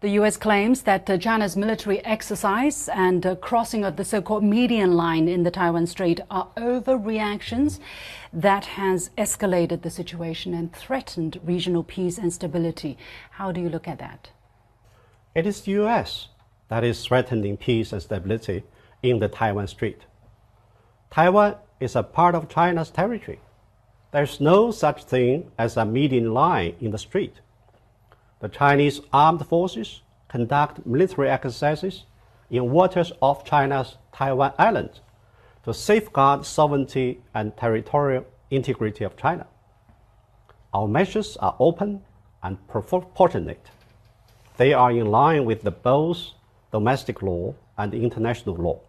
The U.S. claims that China's military exercise and crossing of the so-called median line in the Taiwan Strait are overreactions that has escalated the situation and threatened regional peace and stability. How do you look at that? It is the U.S. that is threatening peace and stability in the Taiwan Strait. Taiwan is a part of China's territory. There is no such thing as a median line in the strait. The Chinese armed forces conduct military exercises in waters off China's Taiwan Island to safeguard sovereignty and territorial integrity of China. Our measures are open and proportionate. They are in line with both domestic law and international law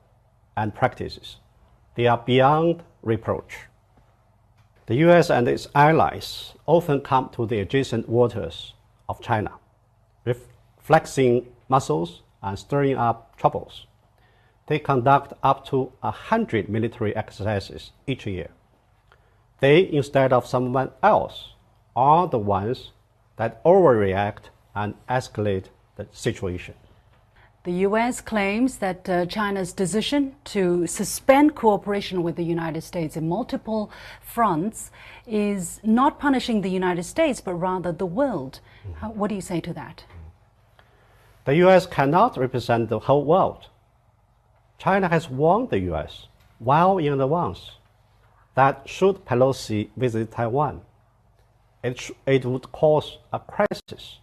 and practices. They are beyond reproach. The U.S. and its allies often come to the adjacent waters of China, flexing muscles and stirring up troubles. They conduct up to 100 military exercises each year. They, instead of someone else, are the ones that overreact and escalate the situation. The U.S. claims that China's decision to suspend cooperation with the United States in multiple fronts is not punishing the United States, but rather the world. What do you say to that? The U.S. cannot represent the whole world. China has warned the U.S. well in advance that should Pelosi visit Taiwan, it would cause a crisis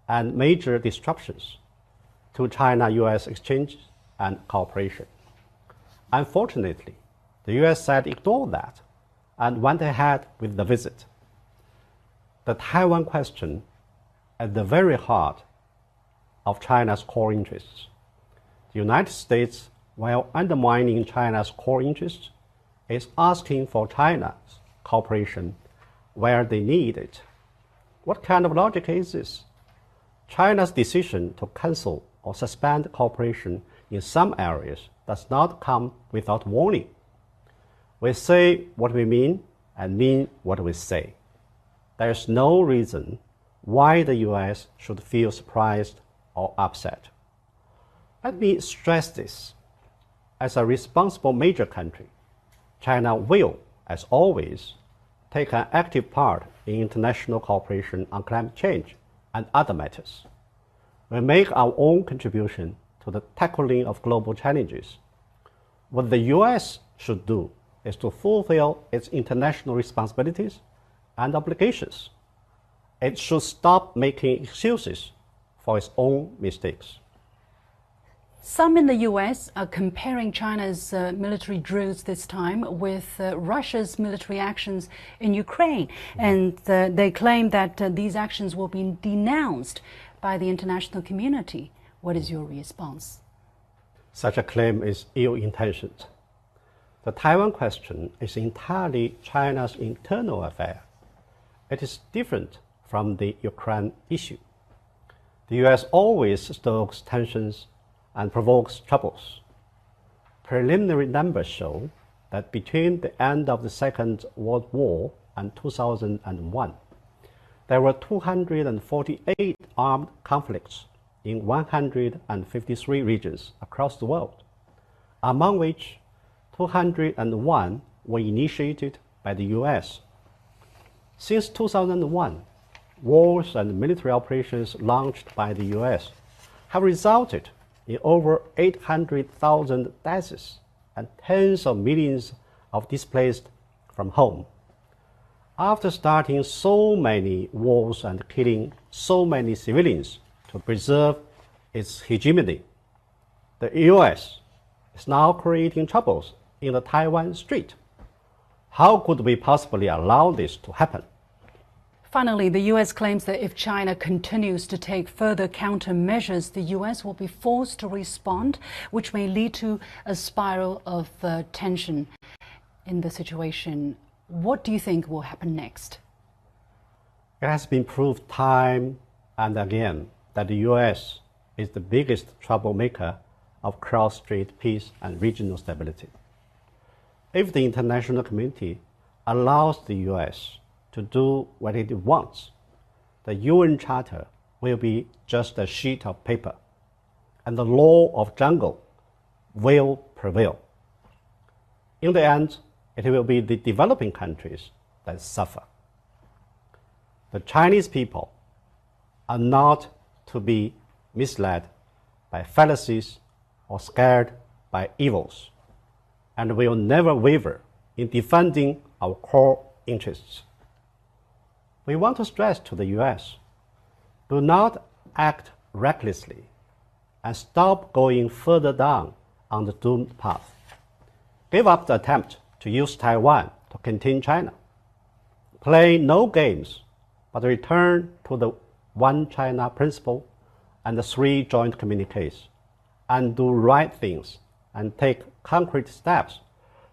and major disruptions to China-U.S. exchange and cooperation. Unfortunately, the U.S. said ignore that and went ahead with the visit. The Taiwan question at the very heart of China's core interests. The United States, while undermining China's core interests, is asking for China's cooperation where they need it. What kind of logic is this? China's decision to cancel or suspend cooperation in some areas does not come without warning. We say what we mean and mean what we say. There is no reason why the U.S. should feel surprised or upset. Let me stress this. As a responsible major country, China will, as always, take an active part in international cooperation on climate change and other matters. We make our own contribution to the tackling of global challenges. What the U.S. should do is to fulfill its international responsibilities and obligations. It should stop making excuses for its own mistakes. Some in the U.S. are comparing China's military drills this time with Russia's military actions in Ukraine, and they claim that these actions will be denounced by the international community. What is your response? Such a claim is ill-intentioned. The Taiwan question is entirely China's internal affair. It is different from the Ukraine issue. The U.S. always stokes tensions and provokes troubles. Preliminary numbers show that between the end of the Second World War and 2001, there were 248 armed conflicts in 153 regions across the world, among which 201 were initiated by the U.S. Since 2001, wars and military operations launched by the U.S. have resulted in over 800,000 deaths and tens of millions of displaced from home. After starting so many wars and killing so many civilians to preserve its hegemony, the U.S. is now creating troubles in the Taiwan Strait. How could we possibly allow this to happen? Finally, the U.S. claims that if China continues to take further countermeasures, the U.S. will be forced to respond, which may lead to a spiral of tension in the situation. What do you think will happen next? It has been proved time and again that the U.S. is the biggest troublemaker of cross-strait peace and regional stability. If the international community allows the U.S. to do what it wants, the UN Charter will be just a sheet of paper, and the law of jungle will prevail. In the end, it will be the developing countries that suffer. The Chinese people are not to be misled by fallacies or scared by evils, and will never waver in defending our core interests. We want to stress to the U.S., do not act recklessly and stop going further down on the doomed path. Give up the attempt to use Taiwan to contain China. Play no games, but return to the One China principle and the 3 joint communiques, and do right things and take concrete steps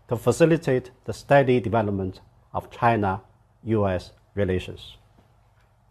to facilitate the steady development of China-U.S. relations.